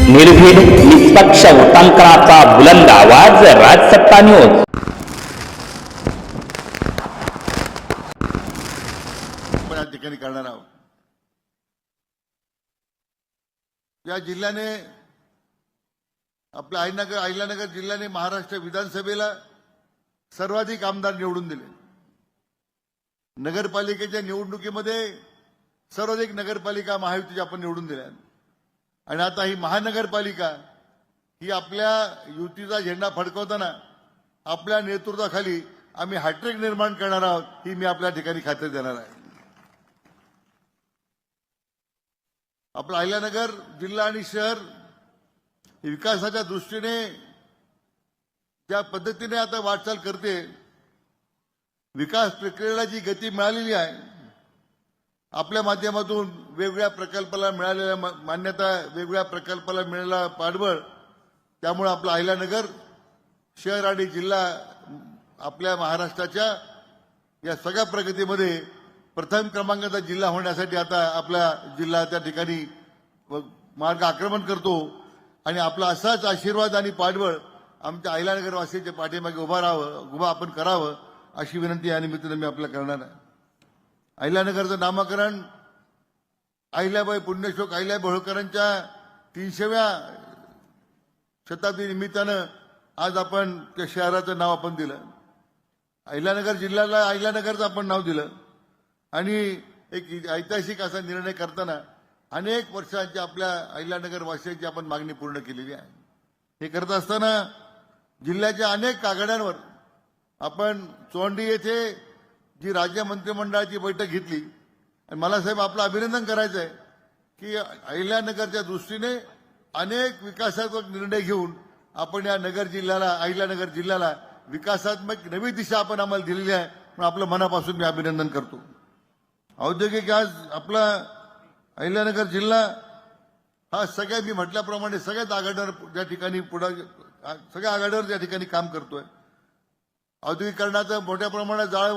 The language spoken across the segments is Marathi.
निर्भीड निष्पक्ष वृत्तांकनाचा बुलंद आवाज राजसत्ता न्यूज. आपण या ठिकाणी करणार आहोत. या जिल्ह्याने आपल्या अहिल्यानगर जिल्ह्याने महाराष्ट्र विधानसभेला सर्वाधिक आमदार निवडून दिले. नगरपालिकेच्या निवडणुकीमध्ये सर्वाधिक नगरपालिका महायुतीच्या आपण निवडून दिल्या. आणि आता ही महानगरपालिका ही आपल्या युतीचा झेंडा फडकवताना आपल्या नेतृत्वाखाली आम्ही हॅट्रिक निर्माण करणार आहोत, ही मी आपल्या ठिकाणी खात्री देणार आहे. आपला अहिल्यानगर जिल्हा आणि शहर विकासाच्या दृष्टीने ज्या पद्धतीने आता वाटचाल करते, विकास प्रक्रियेला जी गती मिळालेली आहे, आपल्या माध्यमातून वेगवेगळ्या प्रकल्पाला मिळालेल्या मान्यता, वेगवेगळ्या प्रकल्पाला मिळालेला पाठबळ, त्यामुळे आपलं अहिल्यानगर शहर आणि जिल्हा आपल्या महाराष्ट्राच्या या सगळ्या प्रगतीमध्ये प्रथम क्रमांकाचा जिल्हा होण्यासाठी आता आपला जिल्हा त्या ठिकाणी मार्ग आक्रमण करतो. आणि आपला असाच आशीर्वाद आणि पाठबळ आमच्या अहिल्यानगरवासींच्या पाठीमागे उभा आपण करावं, अशी विनंती या निमित्तानं मी आपल्याला करणार आहे. अहिल्यानगरचं नामकरण अहिल्याबाई पुण्यश्लोक अहिल्याबाई होळकरांच्या 300व्या शताब्दी निमित्तानं आज आपण त्या शहराचं नाव आपण दिलं. अहिल्यानगर जिल्ह्याला अहिल्यानगरचं आपण नाव दिलं. आणि एक ऐतिहासिक असा निर्णय करताना अनेक वर्षांची आपल्या अहिल्यानगर वासियांची आपण मागणी पूर्ण केलेली आहे. हे करत असताना जिल्ह्याच्या अनेक आघाड्यांवर आपण चोंडी येथे जी राज्य मंत्रिमंडळाची बैठक घेतली, आणि मला साहेब आपलं अभिनंदन करायचं आहे की अहिल्यानगरच्या दृष्टीने अनेक विकासात्मक निर्णय घेऊन आपण या अहिल्यानगर जिल्ह्याला विकासात्मक नवी दिशा आपण आम्हाला दिलेली आहे. म्हणून आपलं मनापासून मी अभिनंदन करतो. औद्योगिक आज आपला अहिल्यानगर जिल्हा हा सगळ्या मी म्हटल्याप्रमाणे सगळ्याच आघाड्यावर त्या ठिकाणी सगळ्या आघाड्यावर त्या ठिकाणी काम करतोय. औद्योगिकरणाचं मोठ्या प्रमाणात जाळ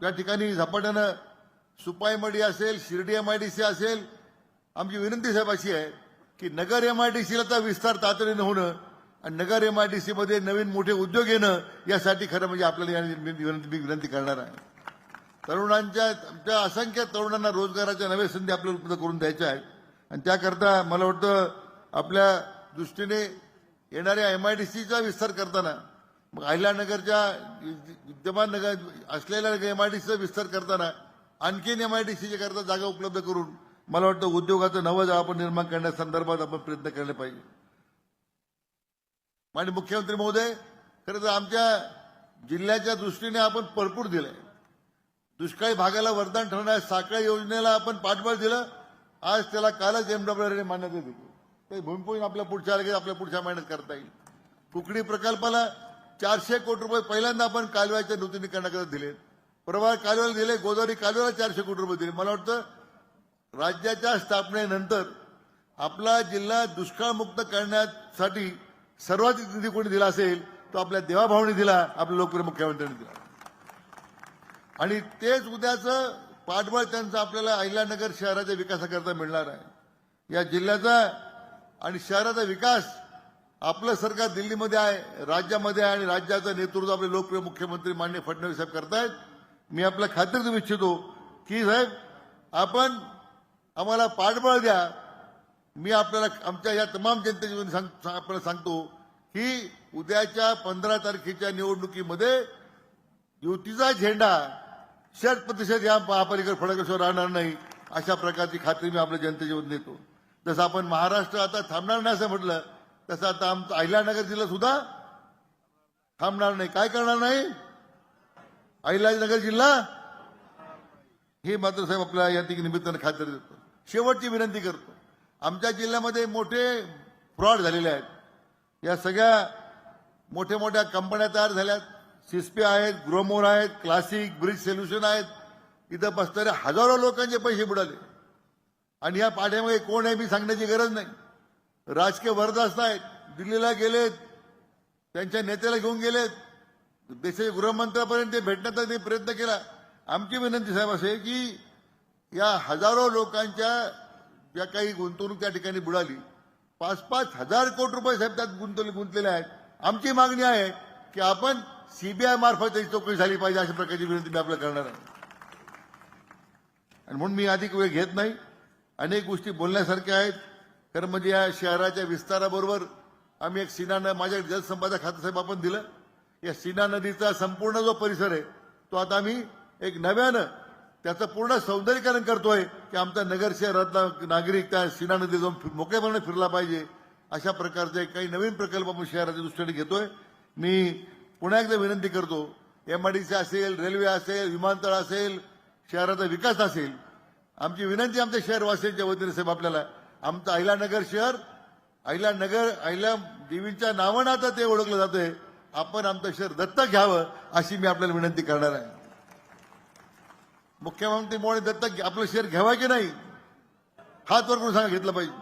त्या ठिकाणी झपाट्यानं सुपाईमडी असेल, शिर्डी MIDC असेल. आमची विनंती साहेब अशी आहे की नगर MIDCला विस्तार तातडीनं होणं आणि नगर MIDC मध्ये नवीन मोठे उद्योग येणं, यासाठी खरं म्हणजे आपल्याला मी विनंती करणार आहे. आमच्या असंख्य तरुणांना रोजगाराच्या नव्या संधी आपल्याला उपलब्ध करून द्यायच्या आहेत. आणि त्याकरता मला वाटतं आपल्या दृष्टीने येणाऱ्या MIDCचा विस्तार करताना मग अहिल्यानगरच्या विद्यमान नगर असलेल्या MIDCचा विस्तार करताना आणखीन MIDCच्या करता जागा उपलब्ध करून मला वाटतं उद्योगाचं नवं जाळं आपण निर्माण करण्यासंदर्भात आपण प्रयत्न केले पाहिजे. आणि मुख्यमंत्री महोदय, खरं तर आमच्या जिल्ह्याच्या दृष्टीने आपण भरपूर दिलंय. दुष्काळी भागाला वरदान ठरणाऱ्या साखळी योजनेला आपण पाठबळ दिलं. आज त्याला कालच MWRने मान्यता दिली. ते भूमिपूजन आपल्या पुढच्या महिन्यात करता येईल. कुकडी प्रकल्पाला 400 कोटी रुपये पहिल्यांदा आपण कालव्याच्या नूतनीकरणाकरता दिले. प्रवाह कालव्याला दिले, गोदावरी कालव्याला 400 कोटी रुपये दिले. मला वाटतं राज्याच्या स्थापनेनंतर आपला जिल्हा दुष्काळमुक्त करण्यासाठी सर्वाधिक निधी कोणी दिला असेल तो आपल्या देवाभाऊनी दिला, आपल्या लोकप्रिय मुख्यमंत्र्यांनी दिला. आणि तेच उद्याचं पाठबळ त्यांचं आपल्याला अहिल्यानगर शहराच्या विकासाकरता मिळणार आहे. या जिल्ह्याचा आणि शहराचा विकास आपलं सरकार दिल्लीमध्ये आहे, राज्यामध्ये आहे. आणि राज्याचं नेतृत्व आपले लोकप्रिय मुख्यमंत्री माननीय फडणवीस साहेब करतायत. मी आपल्या खात्री देऊ इच्छितो की साहेब आपण आम्हाला पाठबळ द्या. मी आपल्याला आमच्या या तमाम जनतेची आपल्याला सांगतो की उद्याच्या 15 तारखेच्या निवडणुकीमध्ये युतीचा झेंडा 100% या महापालिकेवर फडकल्याशिवाय राहणार नाही, अशा प्रकारची खात्री मी आपल्या जनतेची देतो. जसं आपण महाराष्ट्र आता थांबणार नाही असं म्हटलं, तसं आता आमचा अहिल्यानगर जिल्हा सुद्धा थांबणार नाही. काय करणार नाही? अहिल्यानगर जिल्हा हे मात्र साहेब आपल्या या ठिकाणी निमित्तानं खात्री देतो. शेवटची विनंती करतो, आमच्या जिल्ह्यामध्ये मोठे फ्रॉड झालेले आहेत. या सगळ्या मोठ्या कंपन्या तयार झाल्यात. सिस्पी आहेत, ग्रोमोर आहेत, क्लासिक, ब्रिज सोल्युशन आहेत. इथं बसणाऱ्या हजारो लोकांचे पैसे बुडाले. आणि या पाठ्यामध्ये कोण आहे मी सांगण्याची गरज नाही. राजकीय वरदास्त आहेत, दिल्लीला गेलेत, त्यांच्या नेत्याला घेऊन गेलेत, देशाच्या गृहमंत्र्यापर्यंत ते भेटण्याचा प्रयत्न केला. आमची विनंती साहेब असे की या हजारो लोकांच्या ज्या काही गुंतवणूक त्या ठिकाणी बुडाली 5,000 कोटी रुपये साहेब त्यात गुंतलेले आहेत. आमची मागणी आहे की आपण सीबीआय मार्फत त्याची चौकशी झाली पाहिजे, अशा प्रकारची विनंती मी आपल्याला करणार आहे. आणि म्हणून मी अधिक वेळ घेत नाही. अनेक गोष्टी बोलण्यासारख्या आहेत. खरं म्हणजे या शहराच्या विस्ताराबरोबर आम्ही एक सीना माझ्या जलसंपदा खातं साहेब आपण दिलं. या सीना नदीचा संपूर्ण जो परिसर आहे तो आता आम्ही एक नव्यानं त्याचं पूर्ण सौंदर्यीकरण करतोय की आमचा नगर शहरातला नागरिक त्या सीना नदी जाऊन मोकळेपणाने फिरला पाहिजे. अशा प्रकारचे काही नवीन प्रकल्प आपण शहराच्या दृष्टीने घेतोय. मी पुन्हा एकदा विनंती करतो, MIDC असेल, रेल्वे असेल, विमानतळ असेल, शहराचा विकास असेल, आमची विनंती आमच्या शहरवासियांच्या वतीने साहेब आपल्याला, आमचं अहिल्यानगर शहर अहिल्या देवींच्या नावानं आता ते ओळखलं जातंय. आपण आमचं शहर दत्तक घ्यावं अशी मी आपल्याला विनंती करणार आहे. मुख्यमंत्री मोदी दत्तक आपलं शहर घ्यावं की नाही, हात वर करून सांगा घेतलं पाहिजे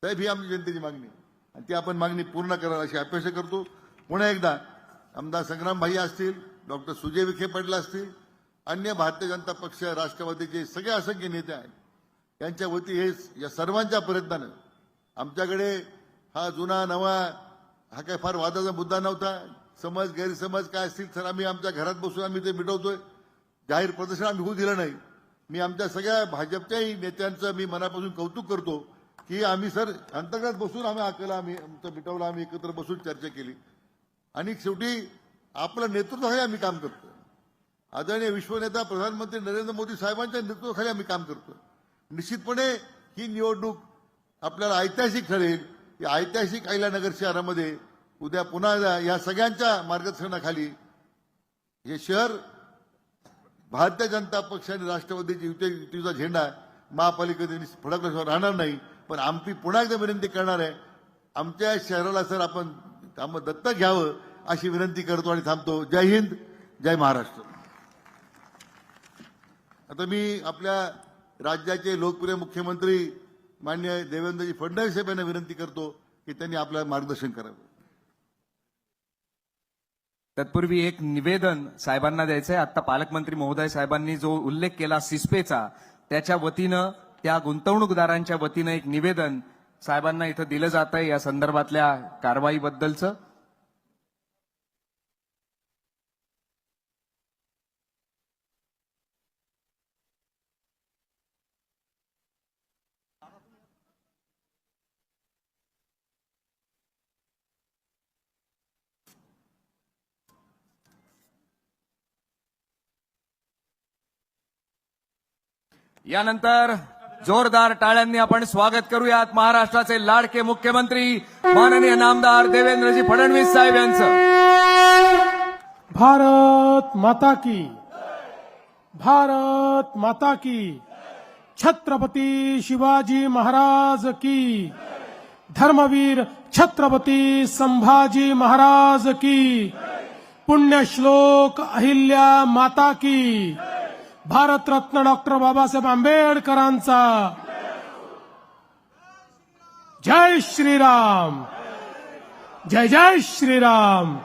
साहेब. ही आमची जनतेची मागणी आणि ती आपण मागणी पूर्ण करावी अशी अपेक्षा करतो. पुन्हा एकदा आमदार संग्राम भाई असतील, डॉक्टर सुजय विखे पाटील असतील, अन्य भारतीय जनता पक्ष, राष्ट्रवादीचे सगळे असंख्य नेते आहेत, यांच्या वती हे या सर्वांच्या प्रयत्नानं आमच्याकडे हा जुना नवा हा काय फार वादाचा मुद्दा नव्हता. समज गैरसमज काय असतील तर आम्ही आमच्या घरात बसून आम्ही ते मिटवतोय. जाहीर प्रदर्शन आम्ही होऊ दिलं नाही. मी आमच्या सगळ्या भाजपच्याही नेत्यांचं मी मनापासून कौतुक करतो की आम्ही सर अंतर्गत बसून आम्ही आमचं मिटवलं, आम्ही एकत्र बसून चर्चा केली आणि शेवटी आपलं नेतृत्वाखाली आम्ही काम करतो. आदरणीय विश्वनेता प्रधानमंत्री नरेंद्र मोदी साहेबांच्या नेतृत्वाखाली आम्ही काम करतो. निश्चितपणे ही निवडणूक आपल्याला ऐतिहासिक ठरेल. या ऐतिहासिक अहिल्यानगर शहरामध्ये उद्या पुन्हा या सगळ्यांच्या मार्गदर्शनाखाली हे शहर भारतीय जनता पक्ष आणि राष्ट्रवादीची युतीचा झेंडा महापालिकेने फडकल्याशिवाय राहणार नाही. पण आमची पुन्हा एकदा विनंती करणार आहे, आमच्या शहराला सर आपण दत्तक घ्यावं अशी विनंती करतो आणि थांबतो. जय हिंद, जय महाराष्ट्र. आता मी आपल्या राज्याचे लोकप्रिय मुख्यमंत्री माननीय देवेंद्रजी फडणवीस साहेब यांना विनंती करतो की त्यांनी आपल्याला मार्गदर्शन करावं. तत्पूर्वी एक निवेदन साहेबांना द्यायचंय. आता पालकमंत्री महोदय साहेबांनी जो उल्लेख केला सिस्पेचा, त्याच्या वतीनं त्या गुंतवणूकदारांच्या वतीनं एक निवेदन साहेबांना इथं दिलं जात आहे या संदर्भातल्या कारवाईबद्दलचं. यानंतर जोरदार टाळ्यांनी आपण स्वागत करूयात महाराष्ट्राचे लाडके मुख्यमंत्री माननीय नामदार देवेंद्रजी फडणवीस साहेब यांचं. भारत माता की, भारत माता की, छत्रपती शिवाजी महाराज की, धर्मवीर छत्रपती संभाजी महाराज की, पुण्यश्लोक अहिल्या माता की, भारतरत्न डॉक्टर बाबासाहेब आंबेडकरांचा जय श्रीराम, जय जय श्रीराम.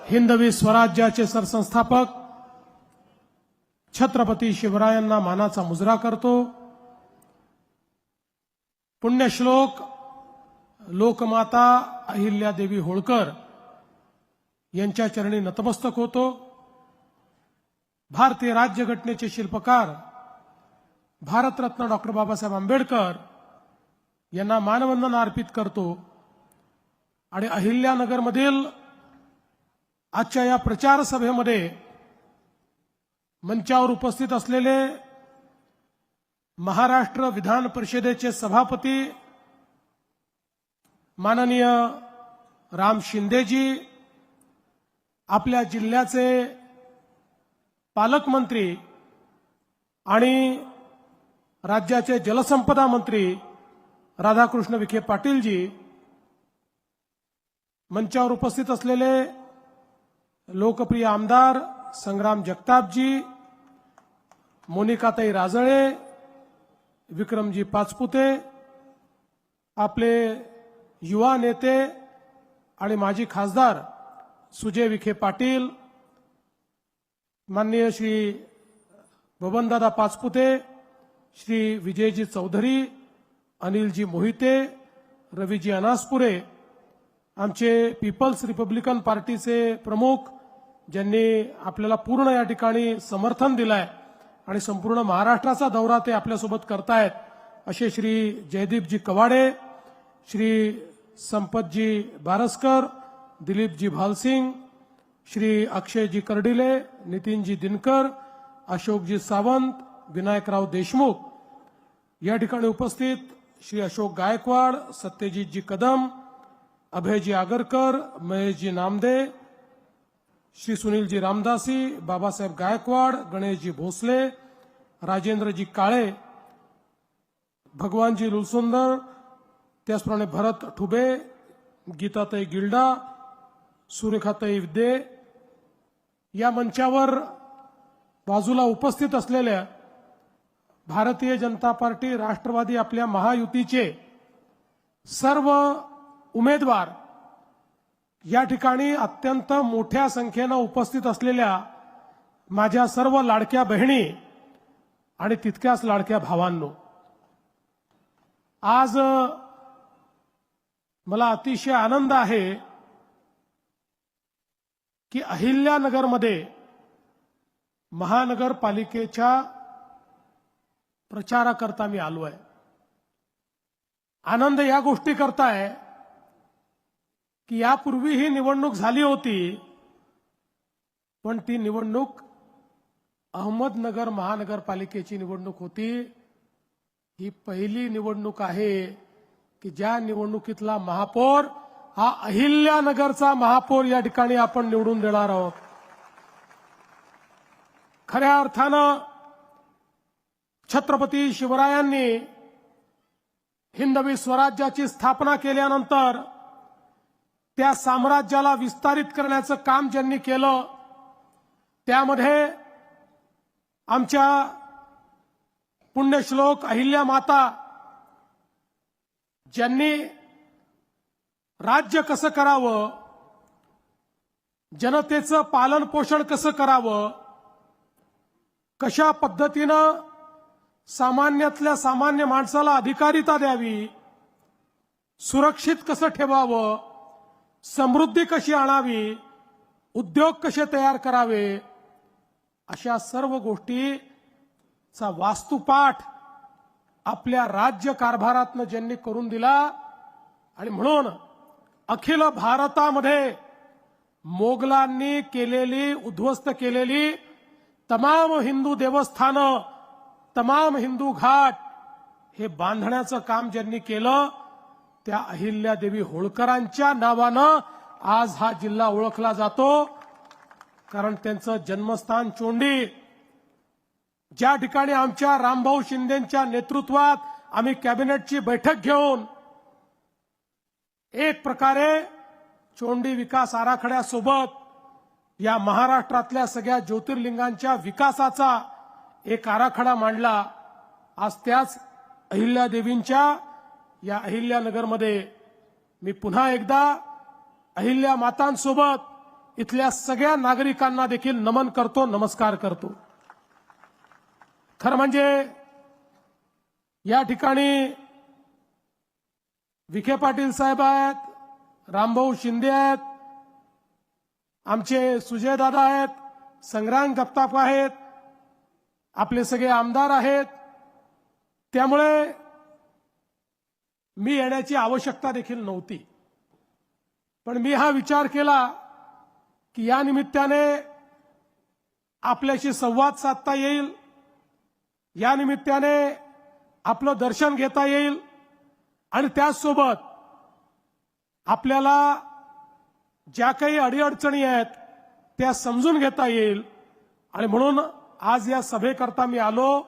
हिंदवी स्वराज्याचे सरसंस्थापक छत्रपती शिवरायांना मानाचा मुजरा करतो. पुण्यश्लोक लोकमाता अहिल्यादेवी होळकर यांच्या चरणी नतमस्तक होतो. भारतीय राज्यघटनेचे शिल्पकार भारतरत्न डॉक्टर बाबासाहेब आंबेडकर यांना मानवंदना अर्पित करतो. आणि अहिल्यानगरमधील आजच्या या प्रचार सभेमध्ये मंचावर उपस्थित असलेले महाराष्ट्र विधान परिषदेचे सभापती माननीय राम शिंदेजी, आपल्या जिल्ह्याचे पालकमंत्री आणि राज्याचे जलसंपदा मंत्री राधाकृष्ण विखे पाटीलजी, मंचावर उपस्थित असलेले लोकप्रिय आमदार संग्राम जगतापजी, मोनिकाताई राजळे, विक्रमजी पाचपुते, आपले युवा नेते आणि माजी खासदार सुजय विखे पाटील, माननीय श्री बबनदादा पाचपुते, श्री विजयजी चौधरी, अनिलजी मोहिते, रवीजी अनासपुरे, आमचे पीपल्स रिपब्लिकन पार्टीचे प्रमुख ज्यांनी आपल्याला पूर्ण या ठिकाणी समर्थन दिलंय आणि संपूर्ण महाराष्ट्राचा दौरा ते आपल्यासोबत करतायत असे श्री जयदीपजी कवाडे, श्री संपतजी बारसकर, दिलीपजी भालसिंग, श्री अक्षयजी कर्डिले, नितीनजी दिनकर, अशोकजी सावंत, विनायकराव देशमुख, या ठिकाणी उपस्थित श्री अशोक गायकवाड, सत्यजितजी कदम, अभयजी आगरकर, महेशजी नामदे, श्री सुनीलजी रामदासी, बाबासाहेब गायकवाड, गणेशजी भोसले, राजेंद्रजी काळे, भगवानजी लुलसुंदर, त्याचप्रमाणे भरत ठुबे, गीताताई गिल्डा, सुरेखाताई विद्ये, या मंचावर बाजूला उपस्थित असलेल्या भारतीय जनता पार्टी, राष्ट्रवादी आपल्या महायुतीचे सर्व उमेदवार, या ठिकाणी अत्यंत मोठ्या संख्येनं उपस्थित असलेल्या माझ्या सर्व लाडक्या बहिणी आणि तितक्याच लाडक्या भावांनो, आज मला अतिशय आनंद आहे की अहिल्यानगरमध्ये महानगरपालिकेच्या प्रचाराकरता मी आलो आहे. आनंद या गोष्टी करताय की यापूर्वी ही निवडणूक झाली होती, पण ती निवडणूक अहमदनगर महानगरपालिकेची निवडणूक होती. ही पहिली निवडणूक आहे की ज्या निवडणुकीतला महापौर हा अहिल्यानगरचा महापौर या ठिकाणी आपण निवडून देणार आहोत. खऱ्या अर्थानं छत्रपती शिवरायांनी हिंदवी स्वराज्याची स्थापना केल्यानंतर त्या साम्राज्याला विस्तारित करण्याचं काम ज्यांनी केलं, त्यामध्ये आमच्या पुण्यश्लोक अहिल्या माता ज्यांनी राज्य कसं करावं, जनतेचं पालन पोषण कसं करावं, कशा पद्धतीनं सामान्यातल्या सामान्य माणसाला अधिकारिता द्यावी, सुरक्षित कसं ठेवावं, समृद्धी कशी आणावी, उद्योग कसे तयार करावे, अशा सर्व गोष्टीचा वास्तुपाठ आपल्या राज्य कारभारातनं ज्यांनी करून दिला. आणि म्हणून अखिल भारतामध्ये मोगलांनी केलेली, उद्ध्वस्त केलेली तमाम हिंदू देवस्थानं, तमाम हिंदू घाट हे बांधण्याचं काम ज्यांनी केलं, त्या अहिल्यादेवी होळकरांच्या नावानं आज हा जिल्हा ओळखला जातो. कारण त्यांचं जन्मस्थान चोंडी, ज्या ठिकाणी आमच्या रामभाऊ शिंदेंच्या नेतृत्वात आम्ही कॅबिनेटची बैठक घेऊन एक प्रकारे चोंडी विकास आराखड्यासोबत या महाराष्ट्रातल्या सगळ्या ज्योतिर्लिंगांच्या विकासाचा एक आराखडा मांडला. आज त्याच अहिल्यादेवींच्या या अहिल्यानगरमध्ये मी पुन्हा एकदा अहिल्या मातांसोबत इथल्या सगळ्या नागरिकांना देखील नमन करतो, नमस्कार करतो. खरं म्हणजे या ठिकाणी विखे पाटील साहेब आहेत, रामभाऊ शिंदे आहेत, आमचे सुजयदादा आहेत, संग्राम जगताप आहेत, आपले सगळे आमदार आहेत. त्यामुळे मी येण्याची आवश्यकता देखील नव्हती. पण मी हा विचार केला की या निमित्ताने आपल्याशी संवाद साधता येईल, या निमित्ताने आपलं दर्शन घेता येईल आणि त्याचसोबत आपल्याला ज्या काही अडीअडचणी आहेत त्या समजून घेता येईल. आणि म्हणून आज या सभेकरता मी आलो.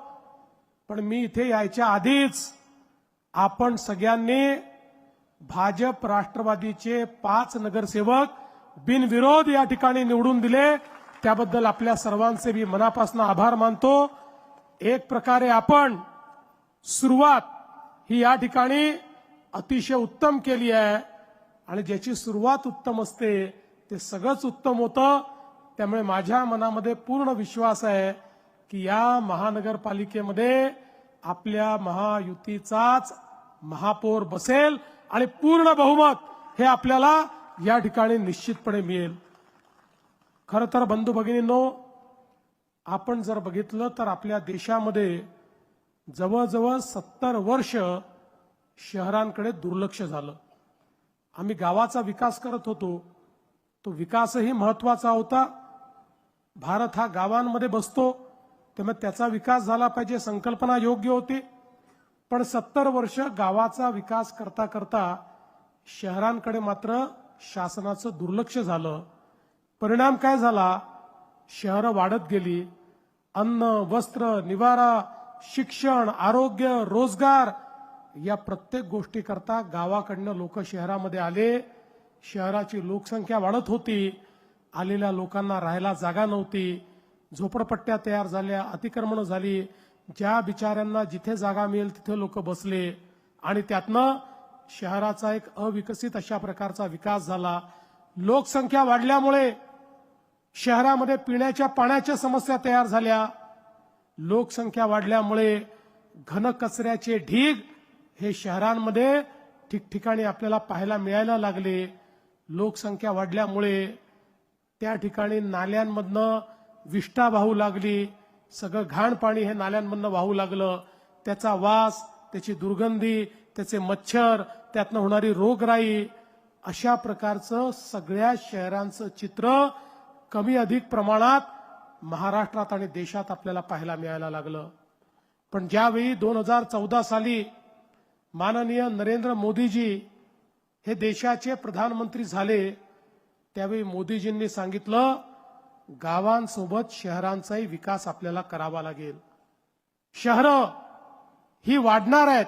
पण मी इथे यायच्या आधीच आपण सगळ्यांनी भाजप राष्ट्रवादीचे 5 नगरसेवक बिनविरोध या ठिकाणी निवडून दिले, त्याबद्दल आपल्या सर्वांचे मी मनापासून आभार मानतो. एक प्रकारे आपण सुरुवात ही या ठिकाणी अतिशय उत्तम केली आहे आणि ज्याची सुरुवात उत्तम असते ते सगळंच उत्तम होतं. त्यामुळे माझ्या मनामध्ये पूर्ण विश्वास आहे की या महानगरपालिकेमध्ये आपल्या महायुतीचाच महापौर बसेल आणि पूर्ण बहुमत हे आपल्याला या ठिकाणी निश्चितपणे मिळेल. खरं तर बंधू भगिनींनो, आपण जर बघितलं तर आपल्या देशामध्ये जवळजवळ 70 वर्ष शहरांकडे दुर्लक्ष झालं. आम्ही गावाचा विकास करत होतो, तो विकासही महत्वाचा होता. भारत हा गावांमध्ये बसतो, त्यामुळे त्याचा विकास झाला पाहिजे, संकल्पना योग्य होती. पण 70 वर्ष गावाचा विकास करता करता शहरांकडे मात्र शासनाचं दुर्लक्ष झालं. परिणाम काय झाला? शहरं वाढत गेली. अन्न, वस्त्र, निवारा, शिक्षण, आरोग्य, रोजगार या प्रत्येक गोष्टी करता गावाकडनं लोक शहरामध्ये आले. शहराची लोकसंख्या वाढत होती. आलेल्या लोकांना राहायला जागा नव्हती. झोपडपट्ट्या तयार झाल्या, अतिक्रमण झाली. ज्या बिचाऱ्यांना जिथे जागा मिळेल तिथे लोक बसले आणि त्यातनं शहराचा एक अविकसित अशा प्रकारचा विकास झाला. लोकसंख्या वाढल्यामुळे शहरामध्ये पिण्याच्या पाण्याच्या समस्या तयार झाल्या. लोकसंख्या वाढल्यामुळे घनकचऱ्याचे ढीग हे शहरांमध्ये ठिकठिकाणी आपल्याला पाहायला मिळायला लागले. लोकसंख्या वाढल्यामुळे त्या ठिकाणी नाल्यांमधनं विष्ठा वाहू लागली. सगळं घाण पाणी हे नाल्यांमधनं वाहू लागलं. त्याचा वास, त्याची दुर्गंधी, त्याचे मच्छर, त्यातनं होणारी रोगराई, अशा प्रकारचं सगळ्या शहरांचं चित्र कमी अधिक प्रमाणात महाराष्ट्रात आणि देशात आपल्याला पाहायला मिळायला लागलं. पण ज्यावेळी 2014 साली माननीय नरेंद्र मोदीजी हे देशाचे प्रधानमंत्री झाले, त्यावेळी मोदीजींनी सांगितलं गावांसोबत शहरांचाही विकास आपल्याला करावा लागेल. शहरं ही वाढणार आहेत,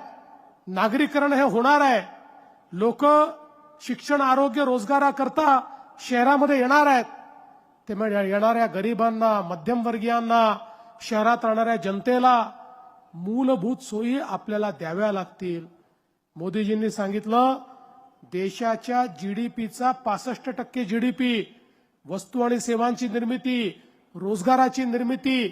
नागरीकरण हे होणार आहे. लोक शिक्षण, आरोग्य, रोजगाराकरता शहरामध्ये येणार आहेत. त्यामुळे येणाऱ्या गरिबांना, मध्यमवर्गीयांना, शहरात राहणाऱ्या जनतेला मूलभूत सोयी आपल्याला द्याव्या लागतील. मोदीजींनी सांगितलं देशाच्या जीडीपीचा 65% जीडीपी, वस्तू आणि सेवांची निर्मिती, रोजगाराची निर्मिती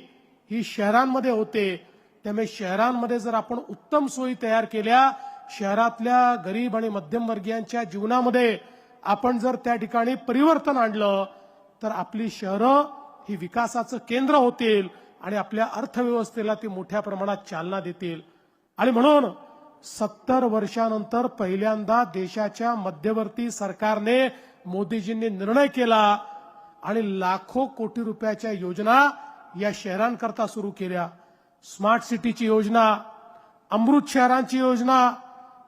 ही शहरांमध्ये होते. त्यामुळे शहरांमध्ये जर आपण उत्तम सोयी तयार केल्या, शहरातल्या गरीब आणि मध्यमवर्गीयांच्या जीवनामध्ये आपण जर त्या ठिकाणी परिवर्तन आणलं तर आपली शहरं ही विकासाचं केंद्र होतील आणि आपल्या अर्थव्यवस्थेला ती मोठ्या प्रमाणात चालना देतील. आणि म्हणून 70 वर्षानंतर पहिल्यांदा देशाच्या मध्यवर्ती सरकारने, मोदीजींनी निर्णय केला आणि लाखो कोटी रुपयाच्या योजना या शहरांकरता सुरू केल्या. स्मार्ट सिटीची योजना, अमृत शहरांची योजना,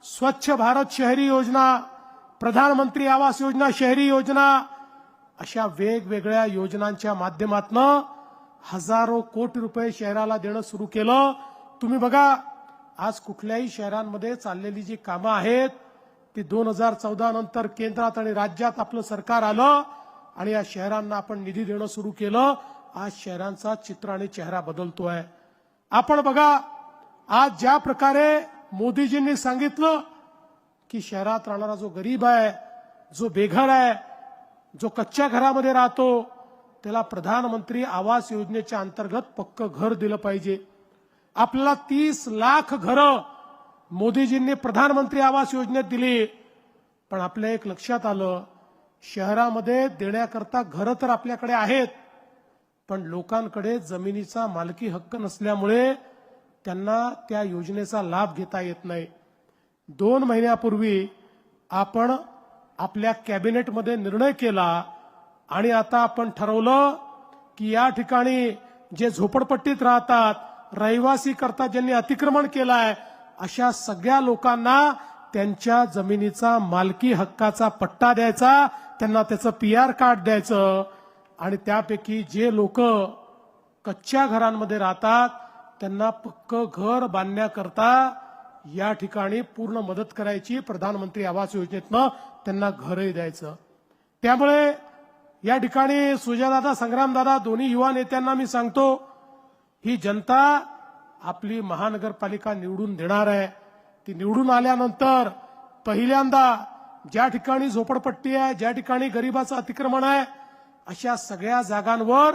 स्वच्छ भारत शहरी योजना, प्रधानमंत्री आवास योजना शहरी योजना, अशा वेगवेगळ्या योजनांच्या माध्यमातून हजारो कोटी रुपये शहराला देणं सुरू केलं. तुम्ही बघा आज कुठल्याही शहरांमध्ये चाललेली जी कामं आहेत ती 2014 नंतर केंद्रात आणि राज्यात आपलं सरकार आलं आणि या शहरांना आपण निधी देणं सुरू केलं. आज शहरांचा चित्र आणि चेहरा बदलतोय. आपण बघा आज ज्या प्रकारे मोदीजींनी सांगितलं की शहरात राहणारा जो गरीब आहे, जो बेघर आहे, जो कच्च्या घरामध्ये राहतो, त्याला प्रधानमंत्री आवास योजनेच्या अंतर्गत पक्कं घर दिलं पाहिजे. आपल्याला 30 लाख घरं मोदीजींनी प्रधानमंत्री आवास योजनेत दिली. पण आपल्या एक लक्षात आलं, शहरामध्ये देण्याकरता घरं तर आपल्याकडे आहेत, पण लोकांकडे जमिनीचा मालकी हक्क नसल्यामुळे त्यांना त्या योजनेचा लाभ घेता येत नाही. 2 महिन्यापूर्वी आपण आपल्या कॅबिनेटमध्ये निर्णय केला आणि आता आपण ठरवलं की या ठिकाणी जे झोपडपट्टीत राहतात, रहिवासी करता ज्यांनी अतिक्रमण केलंय, अशा सगळ्या लोकांना त्यांच्या जमिनीचा मालकी हक्काचा पट्टा द्यायचा, त्यांना त्याचं PR कार्ड द्यायचं आणि त्यापैकी जे लोक कच्च्या घरांमध्ये राहतात त्यांना पक्कं घर बांधण्याकरता या ठिकाणी पूर्ण मदत करायची. प्रधानमंत्री आवास योजनेतनं त्यांना घरही द्यायचं. त्यामुळे या ठिकाणी सुजयदादा, संग्रामदादा दोन्ही युवा नेत्यांना मी सांगतो, ही जनता आपली महानगरपालिका निवडून देणार आहे. ती निवडून आल्यानंतर पहिल्यांदा ज्या ठिकाणी झोपडपट्टी आहे, ज्या ठिकाणी गरिबाचं अतिक्रमण आहे, अशा सगळ्या जागांवर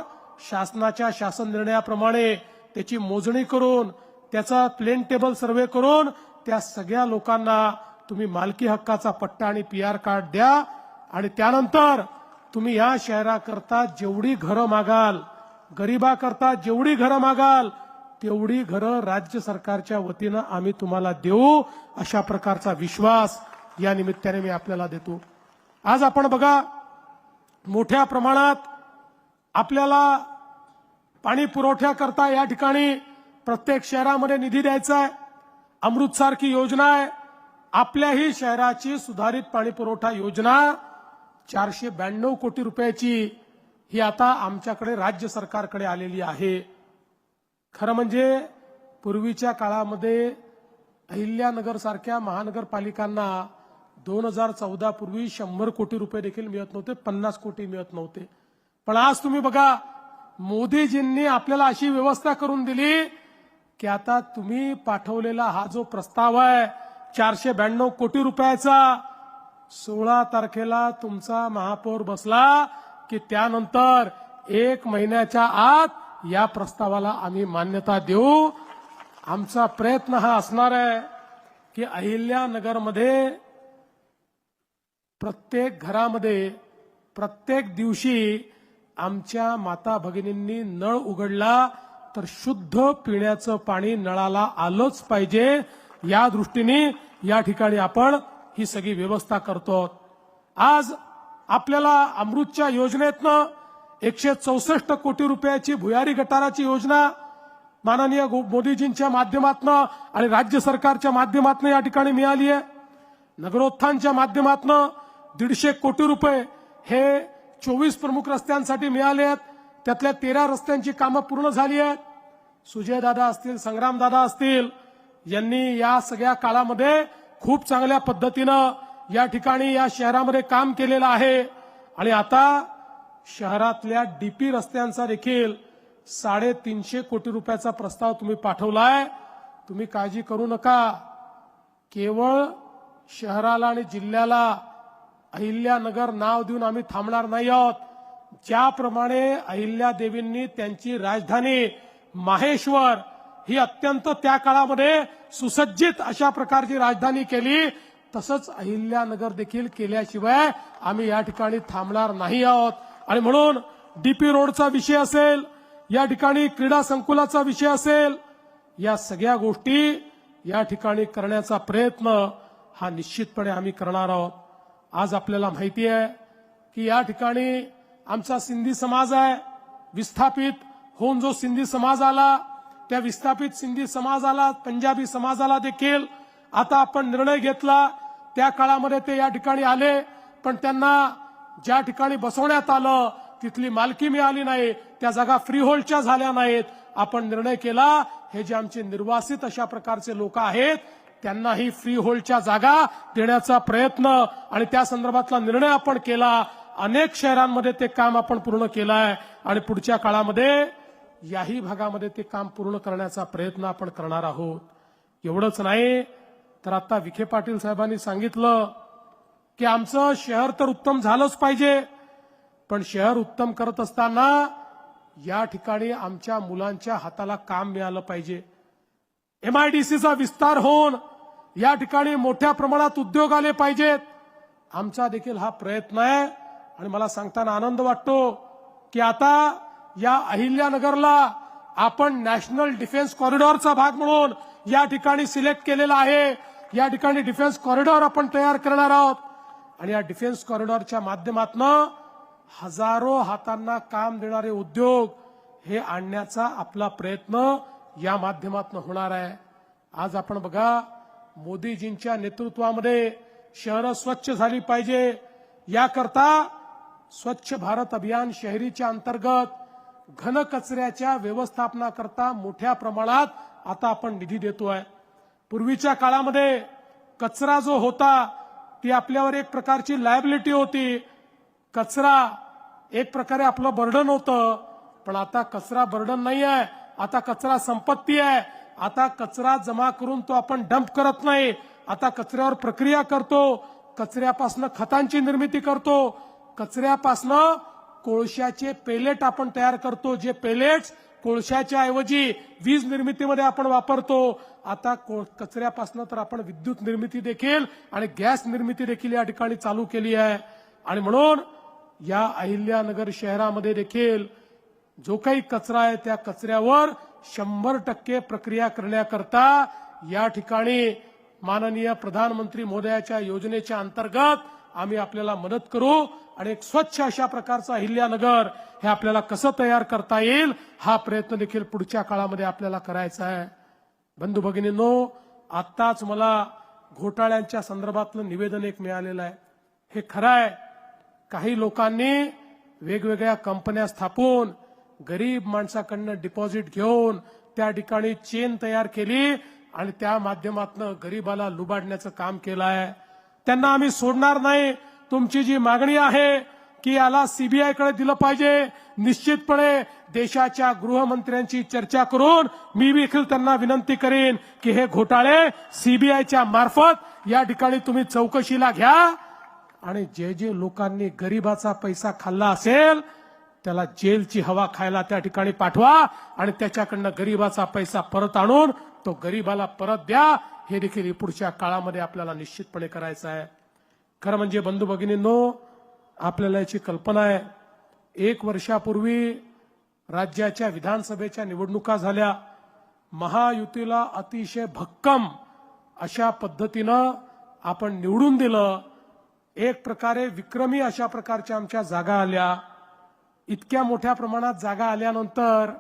शासनाच्या शासन निर्णयाप्रमाणे त्याची मोजणी करून त्याचा प्लेन टेबल सर्व्हे करून त्या सगळ्या लोकांना तुम्ही मालकी हक्काचा पट्टा आणि PR कार्ड द्या आणि त्यानंतर तुम्ही या शहराकरता जेवढी घरं मागाल, गरिबाकरता जेवढी घरं मागाल तेवढी घरं राज्य सरकारच्या वतीनं आम्ही तुम्हाला देऊ, अशा प्रकारचा विश्वास या निमित्ताने मी आपल्याला देतो. आज आपण बघा, मोठ्या प्रमाणात आपल्याला पाणी पुरवठ्याकरता या ठिकाणी प्रत्येक शहरामध्ये निधी द्यायचा आहे. अमृतसारखी योजना आहे. आपल्याही शहराची सुधारित पाणी पुरवठा योजना 492 कोटी रुपयाची ही आता आमच्याकडे राज्य सरकारकडे आलेली आहे. खरं म्हणजे पूर्वीच्या काळामध्ये अहिल्यानगर सारख्या महानगरपालिकांना 2014 पूर्वी 100 कोटी रुपये देखील मिळत नव्हते, 50 कोटी मिळत नव्हते. पण आज तुम्ही बघा, मोदीजींनी आपल्याला अशी व्यवस्था करून दिली की आता तुम्ही पाठवलेला हा जो प्रस्ताव आहे 492 कोटी रुपयाचा, 16 तारखेला तुमचा महापौर बसला की त्यानंतर 1 महिन्याच्या आत या प्रस्तावाला आम्ही मान्यता देऊ. आमचा प्रयत्न हा असणार आहे की अहिल्यानगरमध्ये प्रत्येक घरामध्ये प्रत्येक दिवशी आमच्या माता भगिनींनी नळ उघडला तर शुद्ध पिण्याचं पाणी नळाला आलंच पाहिजे, या दृष्टीने या ठिकाणी आपण ही सगळी व्यवस्था करतो. आज आपल्याला अमृतच्या योजनेतनं 164 कोटी रुपयाची भुयारी गटाराची योजना माननीय मोदीजींच्या माध्यमातून आणि राज्य सरकारच्या माध्यमातून या ठिकाणी मिळाली आहे. नगरोत्थानच्या माध्यमातून 150 कोटी रुपये हे 24 प्रमुख रस्त्यांसाठी मिळाले आहेत. त्यातल्या 13 रस्त्यांची कामं पूर्ण झाली आहेत. सुजयदादा असतील, संग्रामदादा असतील, यांनी या सगळ्या काळामध्ये खूप चांगल्या पद्धतीनं या ठिकाणी या शहरामध्ये काम केलेलं आहे. आणि आता शहरातल्या DP रस्त्यांचा देखील 350 कोटी रुपयाचा प्रस्ताव तुम्ही पाठवलाय. तुम्ही काळजी करू नका, केवळ शहराला आणि जिल्ह्याला अहिल्यानगर नाव देऊन आम्ही थांबणार नाही आहोत. ज्याप्रमाणे अहिल्यादेवींनी त्यांची राजधानी माहेश्वर ही अत्यंत त्या काळामध्ये सुसज्जित अशा प्रकारची राजधानी केली, तसंच अहिल्यानगर देखील केल्याशिवाय आम्ही या ठिकाणी थांबणार नाही आहोत. आणि म्हणून DP रोडचा विषय असेल, या ठिकाणी क्रीडा संकुलाचा विषय असेल, या सगळ्या गोष्टी या ठिकाणी करण्याचा प्रयत्न हा निश्चितपणे आम्ही करणार आहोत. आज आपल्याला माहिती आहे की या ठिकाणी आमचा सिंधी समाज आहे. विस्थापित होऊन जो सिंधी समाज आला, त्या विस्थापित सिंधी समाजाला, पंजाबी समाजाला देखील आता आपण निर्णय घेतला. त्या काळामध्ये ते या ठिकाणी आले, पण त्यांना ज्या ठिकाणी बसवण्यात आलं तिथली मालकी मिळाली नाही, त्या जागा फ्री होल्डच्या झाल्या नाहीत. आपण निर्णय केला, हे जे आमचे निर्वासित अशा प्रकारचे लोक आहेत त्यांनाही फ्री होल्डच्या जागा देण्याचा प्रयत्न आणि त्या संदर्भातला निर्णय आपण केला. अनेक शहरांमध्ये ते काम आपण पूर्ण केलं आहे आणि पुढच्या काळामध्ये याही भागामध्ये ते काम पूर्ण करण्याचा प्रयत्न आपण करणार आहोत. एवढंच नाही तर आता विखे पाटील साहेबांनी सांगितलं की आमचं शहर तर उत्तम झालंच पाहिजे, पण शहर उत्तम करत असताना या ठिकाणी आमच्या मुलांच्या हाताला काम मिळालं पाहिजे. MIDCचा विस्तार होऊन या ठिकाणी मोठ्या प्रमाणात उद्योग आले पाहिजेत. आमचा देखील हा प्रयत्न आहे आणि मला सांगताना आनंद वाटतो की आता या अहिल्यानगरला आपण नॅशनल डिफेन्स कॉरिडॉरचा भाग म्हणून या ठिकाणी सिलेक्ट केलेला आहे. या ठिकाणी डिफेन्स कॉरिडॉर आपण तयार करणार आहोत आणि या डिफेन्स कॉरिडॉरच्या माध्यमातून हजारो हातांना काम देणारे उद्योग हे आणण्याचा आपला प्रयत्न या माध्यमातून होणार आहे. आज आपण बघा, मोदीजींच्या नेतृत्वामध्ये शहरं स्वच्छ झाली पाहिजे, याकरता स्वच्छ भारत अभियान शहरीच्या अंतर्गत घनकचऱ्याच्या व्यवस्थापनाकरता मोठ्या प्रमाणात आता आपण निधी देतोय. पूर्वीच्या काळामध्ये कचरा जो होता ती आपल्यावर एक प्रकारची लायबिलिटी होती. कचरा एक प्रकारे आपलं बर्डन होतं, पण आता कचरा बर्डन नाही आहे, आता कचरा संपत्ती आहे. आता कचरा जमा करून तो आपण डंप करत नाही, आता कचऱ्यावर प्रक्रिया करतो, कचऱ्यापासून खतांची निर्मिती करतो, कचऱ्यापासून कोळशाचे पेलेट आपण तयार करतो, जे पेलेट्स कोळशाच्या ऐवजी वीज निर्मितीमध्ये आपण वापरतो. आता कचऱ्यापासून तर आपण विद्युत निर्मिती देखील आणि गॅस निर्मिती देखील या ठिकाणी चालू केली आहे. आणि म्हणून या अहिल्यानगर शहरामध्ये देखील जो काही कचरा आहे त्या कचऱ्यावर 100% प्रक्रिया करण्याकरता या ठिकाणी माननीय प्रधानमंत्री महोदयाच्या योजनेच्या अंतर्गत आम्ही आपल्याला मदत करू आणि एक स्वच्छ अशा प्रकारचं अहिल्यानगर हे आपल्याला कसं तयार करता येईल हा प्रयत्न देखील पुढच्या काळामध्ये आपल्याला करायचा आहे. बंधू भगिनींनो, आत्ताच मला घोटाळ्यांच्या संदर्भातलं निवेदन एक मिळालेलं आहे. हे खरं आहे, काही लोकांनी वेगवेगळ्या कंपन्या स्थापून गरीब माणसाकडनं डिपॉझिट घेऊन त्या ठिकाणी चेन तयार केली आणि त्या माध्यमातून गरीबाला लुबाडण्याचं काम केलं आहे. त्यांना आम्ही सोडणार नाही. तुमची जी मागणी आहे की याला सीबीआयकडे दिलं पाहिजे, निश्चितपणे देशाच्या गृहमंत्र्यांची चर्चा करून मी देखील त्यांना विनंती करेन की हे घोटाळे सीबीआयच्या मार्फत या ठिकाणी तुम्ही चौकशीला घ्या आणि जे जे लोकांनी गरीबाचा पैसा खाल्ला असेल त्याला जेलची हवा खायला त्या ठिकाणी पाठवा आणि त्याच्याकडनं गरीबाचा पैसा परत आणून तो गरीबाला परत द्या. हे देखील पुढच्या काळामध्ये आपल्याला निश्चितपणे करायचं आहे. खरं म्हणजे बंधू भगिनींनो, आपल्याला याची कल्पना आहे, 1 वर्षापूर्वी राज्याच्या विधानसभेच्या निवडणुका झाल्या. महायुतीला अतिशय भक्कम अशा पद्धतीनं आपण निवडून दिलं. एक प्रकारे विक्रमी अशा प्रकारच्या आमच्या जागा आल्या. इतक्या मोठ्या प्रमाणात जागा आल्यानंतर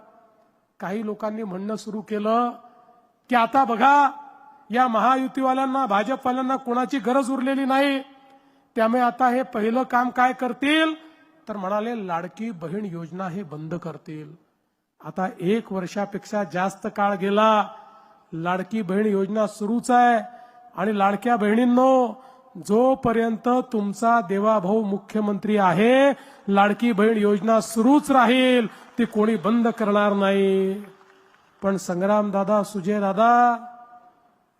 काही लोकांनी म्हणणं सुरू केलं की आता बघा, या महायुतीवाल्यांना, भाजपवाल्यांना कोणाची गरज उरलेली नाही, त्यामुळे आता हे पहिलं काम काय करतील तर म्हणाले लाडकी बहीण योजना हे बंद करतील. आता 1 वर्षापेक्षा जास्त काळ गेला, लाडकी बहीण योजना सुरूच आहे. आणि लाडक्या बहिणींनो, जोपर्यंत तुमचा देवाभाऊ मुख्यमंत्री आहे लाडकी बहीण योजना सुरूच राहील, ती कोणी बंद करणार नाही. पण संग्राम दादा, सुजय दादा,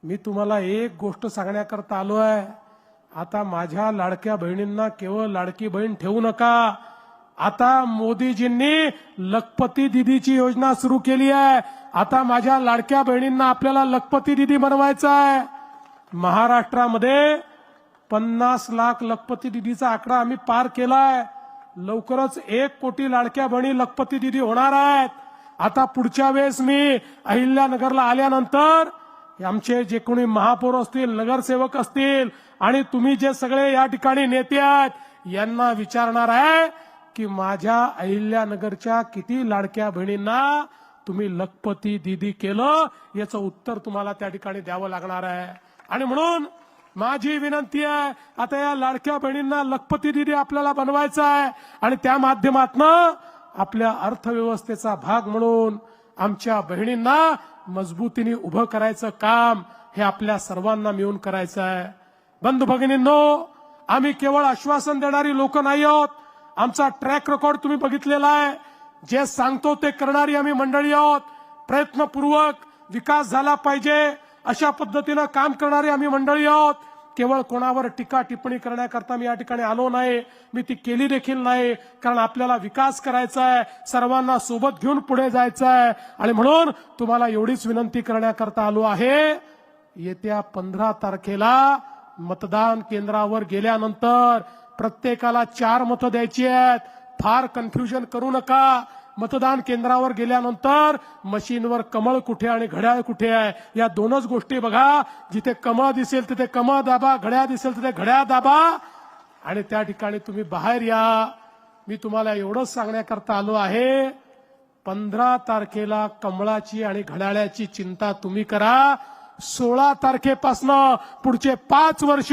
मी तुम्हाला एक गोष्ट सांगण्याकरता आलो आहे. आता माझ्या लाडक्या बहिणींना केवळ लाडकी बहीण ठेवू नका. आता मोदीजींनी लखपती दीदीची योजना सुरू केली आहे. आता माझ्या लाडक्या बहिणींना आपल्याला लखपती दीदी बनवायचं आहे. महाराष्ट्रामध्ये 50 लाख लखपती दीदीचा आकडा आम्ही पार केलाय. लवकरच 1 कोटी लाडक्या बहिणी लखपती दीदी होणार आहेत. आता पुढच्या वेळेस मी अहिल्यानगरला आल्यानंतर आमचे जे कोणी महापौर असतील, नगरसेवक असतील आणि तुम्ही जे सगळे या ठिकाणी नेते आहेत यांना विचारणार आहे की माझ्या अहिल्यानगरच्या किती लाडक्या बहिणींना तुम्ही लखपती दीदी केलं, याचं उत्तर तुम्हाला त्या ठिकाणी द्यावं लागणार आहे. आणि म्हणून माझी विनंती आहे, आता या लाडक्या बहिणींना लखपती दीदी आपल्याला बनवायचं आहे आणि त्या माध्यमातून आपल्या अर्थव्यवस्थेचा भाग म्हणून आमच्या बहिणींना मजबूतीने उभं करायचं काम हे आपल्या सर्वांना मिळून करायचं आहे. बंधू भगिनींनो, आम्ही केवळ आश्वासन देणारी लोक नाही आहोत. आमचा ट्रॅक रेकॉर्ड तुम्ही बघितलेला आहे. जे सांगतो ते करणारी आम्ही मंडळी आहोत. प्रयत्नपूर्वक विकास झाला पाहिजे अशा पद्धतीनं काम करणारी आम्ही मंडळी आहोत. केवळ कोणावर टीका टिप्पणी करण्याकरता मी या ठिकाणी आलो नाही, मी ती केली देखील नाही. कारण आपल्याला विकास करायचा आहे, सर्वांना सोबत घेऊन पुढे जायचं आहे. आणि म्हणून तुम्हाला एवढीच विनंती करण्याकरता आलो आहे, येत्या 15 तारखेला मतदान केंद्रावर गेल्यानंतर प्रत्येकाला 4 मतं द्यायची आहेत. फार कन्फ्युजन करू नका. मतदान केंद्रावर गेल्यानंतर मशीनवर कमळ कुठे आणि घड्याळ कुठे आहे या 2च गोष्टी बघा. जिथे कमळ दिसेल तिथे कमळ दाबा, घड्याळ दिसेल तिथे घड्याळ दाबा आणि त्या ठिकाणी तुम्ही बाहेर या. मी तुम्हाला एवढंच सांगण्याकरता आलो आहे, 15 तारखेला कमळाची आणि घड्याळाची चिंता तुम्ही करा. 16 तारखेपासून पुढचे 5 वर्ष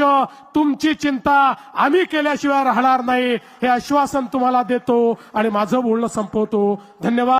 तुमची चिंता आम्ही केल्याशिवाय राहणार नाही, हे आश्वासन तुम्हाला देतो आणि माझं बोलणं संपवतो. धन्यवाद.